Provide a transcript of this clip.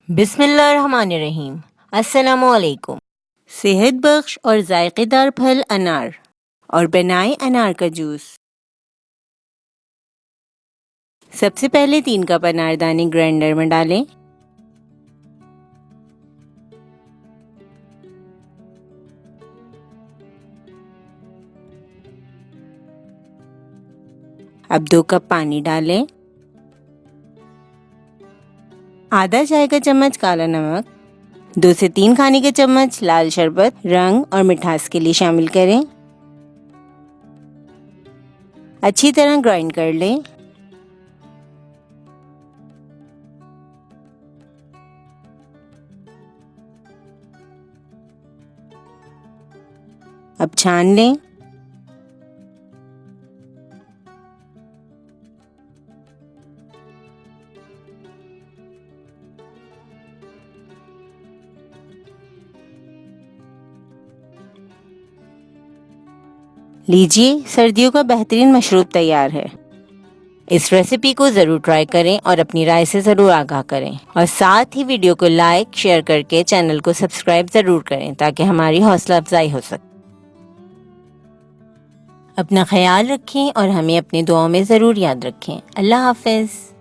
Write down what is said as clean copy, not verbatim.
बिस्मिल्लाहिर्रहमानिर्रहीम। अस्सलामुअलैकुम। सेहत बख्श और जायकेदार फल अनार और बनाएं अनार का जूस। सबसे पहले 3 कप अनारदाने ग्राइंडर में डालें। अब 2 कप पानी डालें। आधा चाय का चम्मच काला नमक, 2 से 3 खाने के चम्मच लाल शरबत रंग और मिठास के लिए शामिल करें। अच्छी तरह ग्राइंड कर लें। अब छान लें। लीजिए, सर्दियों का बेहतरीन मशरूब तैयार है। इस रेसिपी को ज़रूर ट्राई करें और अपनी राय से ज़रूर आगाह करें और साथ ही वीडियो को लाइक शेयर करके चैनल को सब्सक्राइब ज़रूर करें ताकि हमारी हौसला अफजाई हो सके। अपना ख्याल रखें और हमें अपनी दुआओं में ज़रूर याद रखें। अल्लाह हाफ़िज़।